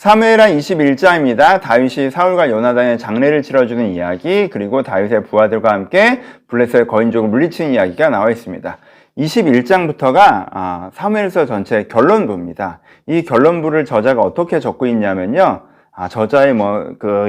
사무엘하 21장입니다. 다윗이 사울과 요나단의 장례를 치러주는 이야기, 그리고 다윗의 부하들과 함께 블레셋의 거인족을 물리치는 이야기가 나와 있습니다. 21장부터가 사무엘서 전체의 결론부입니다. 이 결론부를 저자가 어떻게 적고 있냐면요. 저자의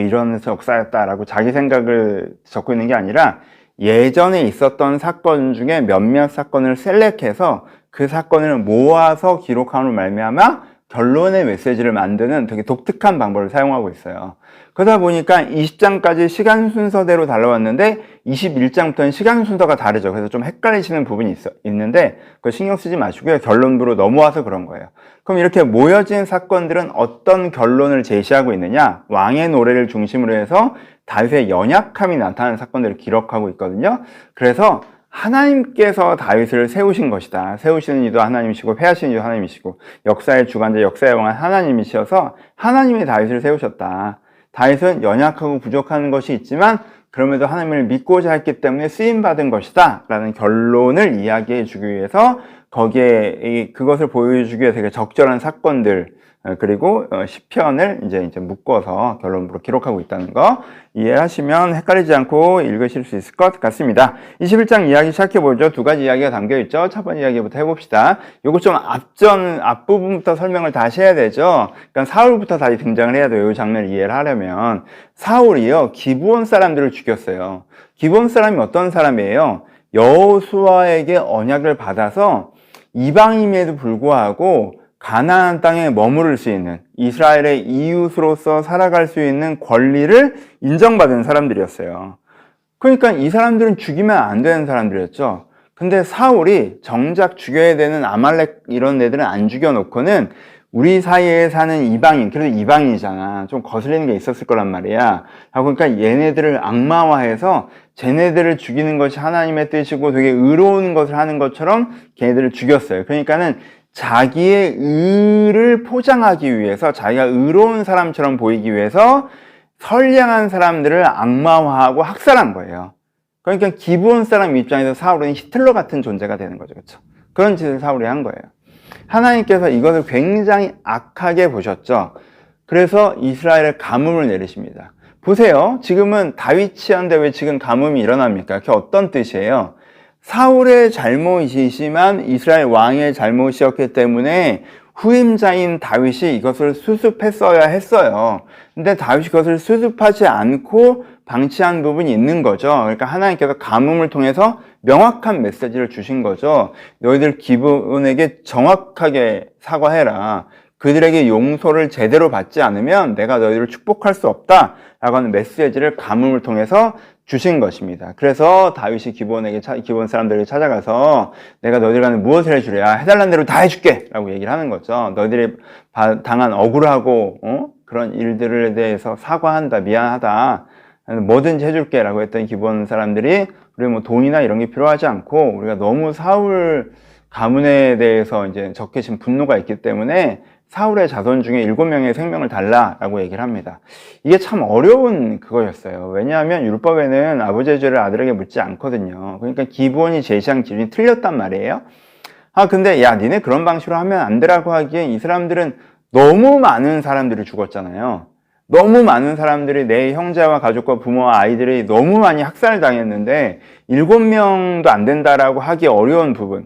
이런 역사였다라고 자기 생각을 적고 있는 게 아니라 예전에 있었던 사건 중에 몇몇 사건을 셀렉해서 그 사건을 모아서 기록함으로 말미암아 결론의 메시지를 만드는 되게 독특한 방법을 사용하고 있어요. 그러다 보니까 20장까지 시간 순서대로 달려왔는데 21장부터는 시간 순서가 다르죠. 그래서 좀 헷갈리시는 부분이 있는데 그거 신경 쓰지 마시고요. 결론부로 넘어와서 그런 거예요. 그럼 이렇게 모여진 사건들은 어떤 결론을 제시하고 있느냐? 왕의 노래를 중심으로 해서 다윗의 연약함이 나타나는 사건들을 기록하고 있거든요. 그래서 하나님께서 다윗을 세우신 것이다. 세우시는 이도 하나님이시고 패하시는 이도 하나님이시고 역사의 주관자, 역사의 왕은 하나님이셔서 하나님이 다윗을 세우셨다. 다윗은 연약하고 부족한 것이 있지만 그럼에도 하나님을 믿고자 했기 때문에 쓰임받은 것이다 라는 결론을 이야기해 주기 위해서 거기에 그것을 보여주기 위해서 되게 적절한 사건들 그리고 시편을 이제 묶어서 결론부로 기록하고 있다는 거 이해하시면 헷갈리지 않고 읽으실 수 있을 것 같습니다. 21장 이야기 시작해보죠. 두 가지 이야기가 담겨있죠. 첫 번째 이야기부터 해봅시다. 요거 좀 앞부분부터 설명을 다시 해야 되죠. 그러니까 사울부터 다시 등장을 해야 돼요. 이 장면을 이해를 하려면. 사울이요, 기브온 사람들을 죽였어요. 기브온 사람이 어떤 사람이에요? 여호수아에게 언약을 받아서 이방인임에도 불구하고 가나안 땅에 머무를 수 있는 이스라엘의 이웃으로서 살아갈 수 있는 권리를 인정받은 사람들이었어요. 그러니까 이 사람들은 죽이면 안 되는 사람들이었죠. 근데 사울이 정작 죽여야 되는 아말렉 이런 애들은 안 죽여놓고는 우리 사이에 사는 이방인, 그래도 이방인이잖아. 좀 거슬리는 게 있었을 거란 말이야. 그러니까 얘네들을 악마화해서 쟤네들을 죽이는 것이 하나님의 뜻이고 되게 의로운 것을 하는 것처럼 걔네들을 죽였어요. 그러니까는 자기의 의를 포장하기 위해서 자기가 의로운 사람처럼 보이기 위해서 선량한 사람들을 악마화하고 학살한 거예요. 그러니까 기브온 사람 입장에서 사울은 히틀러 같은 존재가 되는 거죠. 그렇죠? 그런 짓을 사울이 한 거예요. 하나님께서 이것을 굉장히 악하게 보셨죠. 그래서 이스라엘에 가뭄을 내리십니다. 보세요. 지금은 다윗이 한데 왜 지금 가뭄이 일어납니까? 그게 어떤 뜻이에요? 사울의 잘못이지만 이스라엘 왕의 잘못이었기 때문에 후임자인 다윗이 이것을 수습했어야 했어요. 근데 다윗이 그것을 수습하지 않고 방치한 부분이 있는 거죠. 그러니까 하나님께서 가뭄을 통해서 명확한 메시지를 주신 거죠. 너희들 기브온에게 정확하게 사과해라. 그들에게 용서를 제대로 받지 않으면 내가 너희들을 축복할 수 없다 라고 하는 메시지를 가뭄을 통해서 주신 것입니다. 그래서 다윗이 기브온 사람들에게 찾아가서 내가 너희들한테 무엇을 해주랴? 해달라는 대로 다 해줄게 라고 얘기를 하는 거죠. 너희들이 당한 억울하고 그런 일들에 대해서 사과한다, 미안하다, 뭐든지 해줄게 라고 했던 기브온 사람들이 우리 돈이나 이런 게 필요하지 않고 우리가 너무 사울 가문에 대해서 이제 적개심 분노가 있기 때문에 사울의 자손 중에 7명의 생명을 달라라고 얘기를 합니다. 이게 참 어려운 그거였어요. 왜냐하면 율법에는 아버지의 죄를 아들에게 묻지 않거든요. 그러니까 기본이 제시한 기준이 틀렸단 말이에요. 근데 야, 니네 그런 방식으로 하면 안 되라고 하기엔 이 사람들은 너무 많은 사람들이 죽었잖아요. 너무 많은 사람들이 내 형제와 가족과 부모와 아이들이 너무 많이 학살당했는데 7명도 안 된다라고 하기 어려운 부분.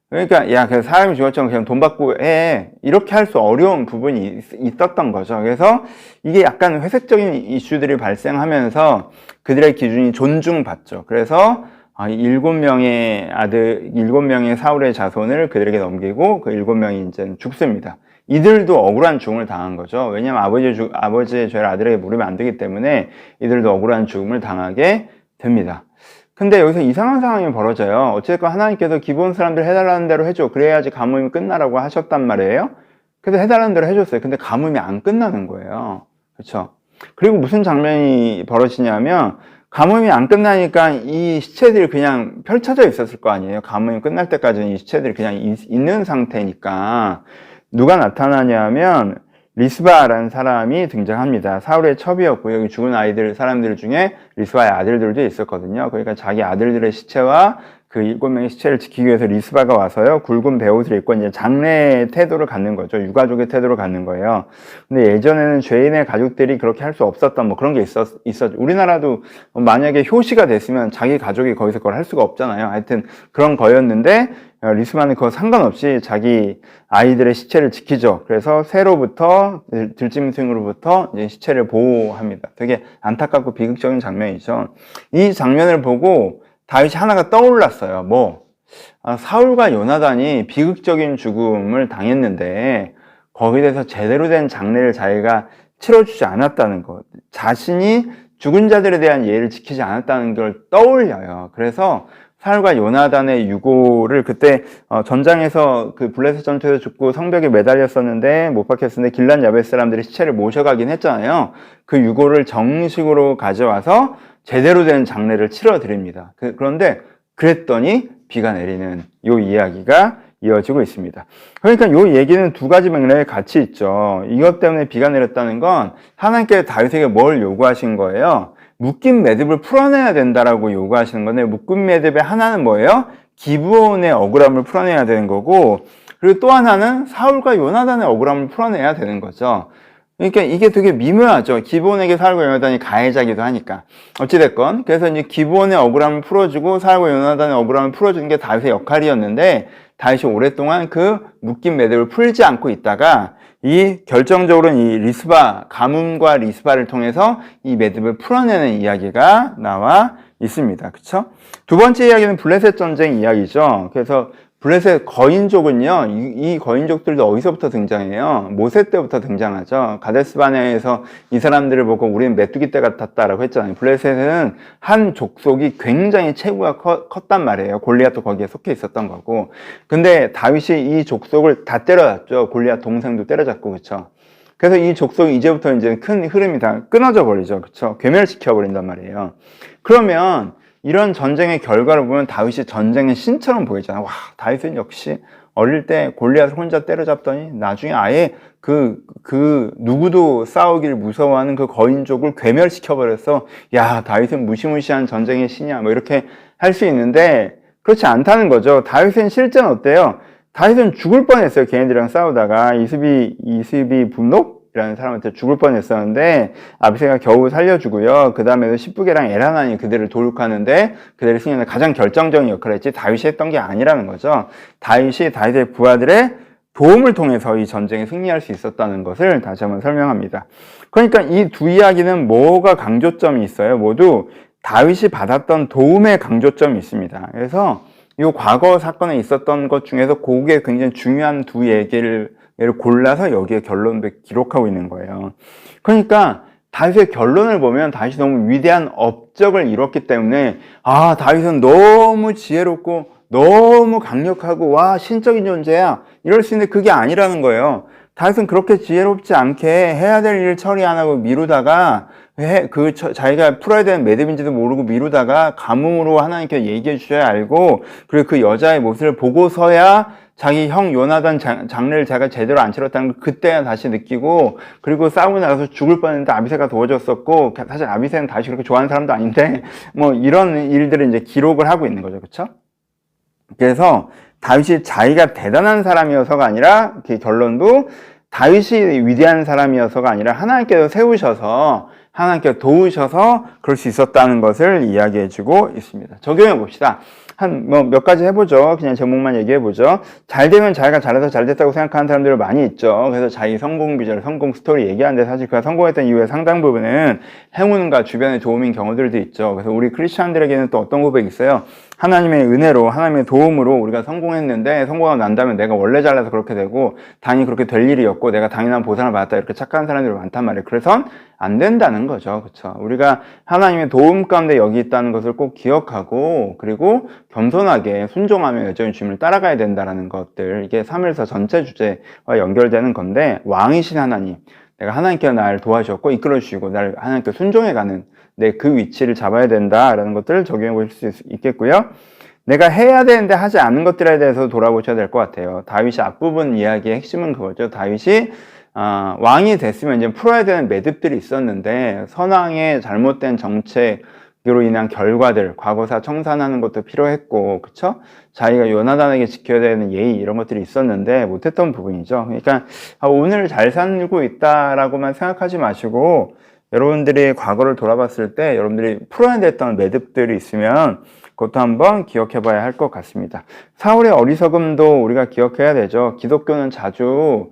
그러니까 야, 그냥 사람이 죽었지만 그냥 돈 받고 해. 이렇게 할 수 어려운 부분이 있었던 거죠. 그래서 이게 약간 회색적인 이슈들이 발생하면서 그들의 기준이 존중받죠. 그래서 7명의 사울의 자손을 그들에게 넘기고 그 7명이 이제 죽습니다. 이들도 억울한 죽음을 당한 거죠. 왜냐하면 아버지의 죄를 아들에게 물으면 안 되기 때문에 이들도 억울한 죽음을 당하게 됩니다. 근데 여기서 이상한 상황이 벌어져요. 어쨌든 하나님께서 기본 사람들 해달라는 대로 해줘. 그래야지 가뭄이 끝나라고 하셨단 말이에요. 그래서 해달라는 대로 해줬어요. 근데 가뭄이 안 끝나는 거예요. 그렇죠? 그리고 무슨 장면이 벌어지냐면 가뭄이 안 끝나니까 이 시체들이 그냥 펼쳐져 있었을 거 아니에요. 가뭄이 끝날 때까지는 이 시체들이 그냥 있는 상태니까 누가 나타나냐면 리스바라는 사람이 등장합니다. 사울의 첩이었고 여기 죽은 사람들 중에 리스바의 아들들도 있었거든요. 그러니까 자기 아들들의 시체와 그 7명의 시체를 지키기 위해서 리스바가 와서요, 굵은 베옷을 입고 이제 장례의 태도를 갖는 거죠. 유가족의 태도를 갖는 거예요. 근데 예전에는 죄인의 가족들이 그렇게 할 수 없었던 뭐 그런 게 있었죠. 우리나라도 만약에 효시가 됐으면 자기 가족이 거기서 그걸 할 수가 없잖아요. 하여튼 그런 거였는데, 리스바는 그거 상관없이 자기 아이들의 시체를 지키죠. 그래서 새로부터, 들짐승으로부터 이제 시체를 보호합니다. 되게 안타깝고 비극적인 장면이죠. 이 장면을 보고 다윗이 하나가 떠올랐어요. 사울과 요나단이 비극적인 죽음을 당했는데 거기에 대해서 제대로 된 장례를 자기가 치러주지 않았다는 것, 자신이 죽은 자들에 대한 예를 지키지 않았다는 걸 떠올려요. 그래서 사울과 요나단의 유고를 그때 전장에서 그 블레셋 전투에서 죽고 성벽에 매달렸었는데 못 박혔었는데 길란 야베스 사람들이 시체를 모셔가긴 했잖아요. 그 유고를 정식으로 가져와서 제대로 된 장례를 치러드립니다. 그런데 그랬더니 비가 내리는 요 이야기가 이어지고 있습니다. 그러니까 요 얘기는 두 가지 맥락에 같이 있죠. 이것 때문에 비가 내렸다는 건 하나님께서 다윗에게 뭘 요구하신 거예요? 묶인 매듭을 풀어내야 된다라고 요구하시는 건데, 묶인 매듭의 하나는 뭐예요? 기브온의 억울함을 풀어내야 되는 거고, 그리고 또 하나는 사울과 요나단의 억울함을 풀어내야 되는 거죠. 그러니까 이게 되게 미묘하죠. 기브온에게 사울과 요나단이 가해자기도 하니까. 어찌됐건 그래서 이제 기브온의 억울함을 풀어주고 사울과 요나단의 억울함을 풀어주는 게 다윗의 역할이었는데, 다윗이 오랫동안 그 묶인 매듭을 풀지 않고 있다가 이 결정적으로는 이 리스바, 가뭄과 리스바를 통해서 이 매듭을 풀어내는 이야기가 나와 있습니다. 그쵸? 두 번째 이야기는 블레셋 전쟁 이야기죠. 그래서 블레셋 거인족은요, 이 거인족들도 어디서부터 등장해요? 모세 때부터 등장하죠. 가데스바네에서 이 사람들을 보고 우리는 메뚜기 떼 같았다라고 했잖아요. 블레셋은 한 족속이 굉장히 체구가 컸단 말이에요. 골리앗도 거기에 속해 있었던 거고. 근데 다윗이 이 족속을 다 때려잡죠. 골리앗 동생도 때려잡고, 그쵸? 그래서 이 족속이 이제부터 이제 큰 흐름이 다 끊어져 버리죠. 그쵸? 괴멸시켜 버린단 말이에요. 그러면 이런 전쟁의 결과를 보면 다윗이 전쟁의 신처럼 보이잖아요. 와, 다윗은 역시 어릴 때 골리앗을 혼자 때려잡더니 나중에 아예 누구도 싸우기를 무서워하는 그 거인족을 괴멸시켜버려서, 야, 다윗은 무시무시한 전쟁의 신이야. 뭐 이렇게 할 수 있는데, 그렇지 않다는 거죠. 다윗은 실제는 어때요? 다윗은 죽을 뻔했어요. 걔네들이랑 싸우다가. 이스비 분노라는 사람한테 죽을 뻔했었는데 아비새가 겨우 살려주고요. 그 다음에도 십부개랑 엘하나니 그들을 도륙하는데 그들의 승리는 가장 결정적인 역할을 했지 다윗이 했던 게 아니라는 거죠. 다윗이 다윗의 부하들의 도움을 통해서 이 전쟁에 승리할 수 있었다는 것을 다시 한번 설명합니다. 그러니까 이 두 이야기는 뭐가 강조점이 있어요? 모두 다윗이 받았던 도움의 강조점이 있습니다. 그래서 이 과거 사건에 있었던 것 중에서 그게 굉장히 중요한 두 얘기를 골라서 여기에 결론도 기록하고 있는 거예요. 그러니까 다윗의 결론을 보면 다윗이 너무 위대한 업적을 이뤘기 때문에 다윗은 너무 지혜롭고 너무 강력하고 와 신적인 존재야 이럴 수 있는데 그게 아니라는 거예요. 다윗은 그렇게 지혜롭지 않게 해야 될 일을 처리 안 하고 미루다가 자기가 풀어야 되는 매듭인지도 모르고 미루다가 가뭄으로 하나님께 얘기해 주셔야 알고, 그리고 그 여자의 모습을 보고서야 자기 형 요나단 장례를 자기가 제대로 안 치렀다는 걸 그때야 다시 느끼고, 그리고 싸우고 나가서 죽을 뻔했는데 아비새가 도와줬었고, 사실 아비새는 다시 그렇게 좋아하는 사람도 아닌데 뭐 이런 일들을 이제 기록을 하고 있는 거죠. 그렇죠? 그래서 다윗이 자기가 대단한 사람이어서가 아니라 그 결론도 다윗이 위대한 사람이어서가 아니라 하나님께서 세우셔서 하나님께서 도우셔서 그럴 수 있었다는 것을 이야기해주고 있습니다. 적용해 봅시다. 몇 가지 해보죠. 그냥 제목만 얘기해보죠. 잘 되면 자기가 잘해서 잘 됐다고 생각하는 사람들이 많이 있죠. 그래서 자기 성공 비전, 성공 스토리 얘기하는데 사실 그가 성공했던 이유의 상당 부분은 행운과 주변의 도움인 경우들도 있죠. 그래서 우리 크리스찬들에게는 또 어떤 고백이 있어요? 하나님의 은혜로, 하나님의 도움으로 우리가 성공했는데 성공하고 난다면 내가 원래 잘나서 그렇게 되고 당연히 그렇게 될 일이었고 내가 당연한 보상을 받았다 이렇게 착각하는 사람들이 많단 말이에요. 그래서 안 된다는 거죠. 그렇죠? 우리가 하나님의 도움 가운데 여기 있다는 것을 꼭 기억하고 그리고 겸손하게 순종하며 여전히 주님을 따라가야 된다는 것들, 이게 3일서 전체 주제와 연결되는 건데, 왕이신 하나님, 내가 하나님께서 나를 도와주셨고 이끌어 주시고 나를 하나님께 순종해가는 내 그 위치를 잡아야 된다라는 것들을 적용해 보실 수 있겠고요. 내가 해야 되는데 하지 않은 것들에 대해서 돌아보셔야 될 것 같아요. 다윗이 앞부분 이야기의 핵심은 그거죠. 다윗이 왕이 됐으면 이제 풀어야 되는 매듭들이 있었는데 선왕의 잘못된 정책 그로 인한 결과들, 과거사 청산하는 것도 필요했고, 그쵸? 자기가 요나단에게 지켜야 되는 예의 이런 것들이 있었는데 못했던 부분이죠. 그러니까 오늘 잘 살고 있다라고만 생각하지 마시고 여러분들이 과거를 돌아봤을 때 여러분들이 풀어야 됐던 매듭들이 있으면 그것도 한번 기억해 봐야 할 것 같습니다. 사울의 어리석음도 우리가 기억해야 되죠. 기독교는 자주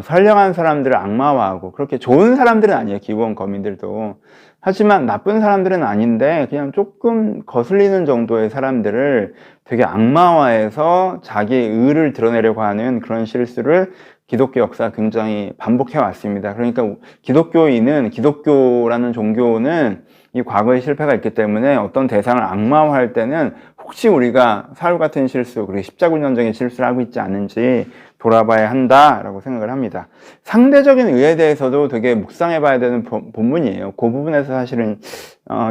선량한 사람들을 악마화하고, 그렇게 좋은 사람들은 아니에요, 기본 거민들도. 하지만 나쁜 사람들은 아닌데 그냥 조금 거슬리는 정도의 사람들을 되게 악마화해서 자기의 의를 드러내려고 하는 그런 실수를 기독교 역사가 굉장히 반복해 왔습니다. 그러니까 기독교라는 종교는 이 과거의 실패가 있기 때문에 어떤 대상을 악마화할 때는 혹시 우리가 사울 같은 실수, 그리고 십자군연정의 실수를 하고 있지 않은지 돌아봐야 한다라고 생각을 합니다. 상대적인 의에 대해서도 되게 묵상해 봐야 되는 본문이에요. 그 부분에서 사실은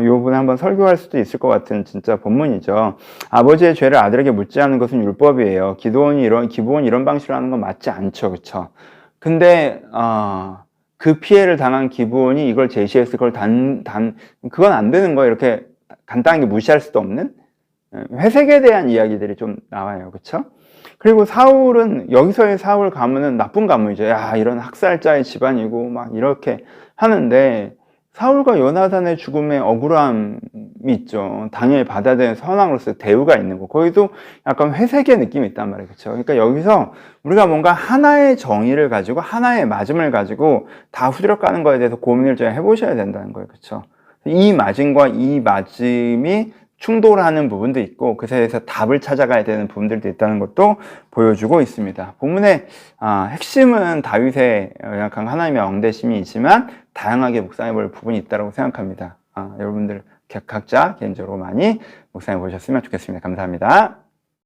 이 부분에 한번 설교할 수도 있을 것 같은 진짜 본문이죠. 아버지의 죄를 아들에게 묻지 않는 것은 율법이에요. 기도원이 이런 방식으로 하는 건 맞지 않죠. 그쵸? 근데 그 피해를 당한 기브온이 이걸 제시했을 걸 그건 안 되는 거예요. 이렇게 간단하게 무시할 수도 없는 회색에 대한 이야기들이 좀 나와요. 그쵸? 그리고 사울은, 여기서의 사울 가문은 나쁜 가문이죠. 야, 이런 학살자의 집안이고 막 이렇게 하는데, 사울과 요나단의 죽음에 억울함이 있죠. 당연히 받아야 되는 선왕으로서 대우가 있는 거. 거기도 약간 회색의 느낌이 있단 말이에요. 그렇죠? 그러니까 여기서 우리가 뭔가 하나의 정의를 가지고 하나의 맞음을 가지고 다 후드려 까는 거에 대해서 고민을 좀 해보셔야 된다는 거예요. 그렇죠? 이 맞음과 이 맞음이 충돌하는 부분도 있고 그 사이에서 답을 찾아가야 되는 부분들도 있다는 것도 보여주고 있습니다. 본문의 핵심은 다윗의 약간 하나님의 왕대심이 있지만 다양하게 묵상해 볼 부분이 있다고 생각합니다. 여러분들 각자 개인적으로 많이 묵상해 보셨으면 좋겠습니다. 감사합니다.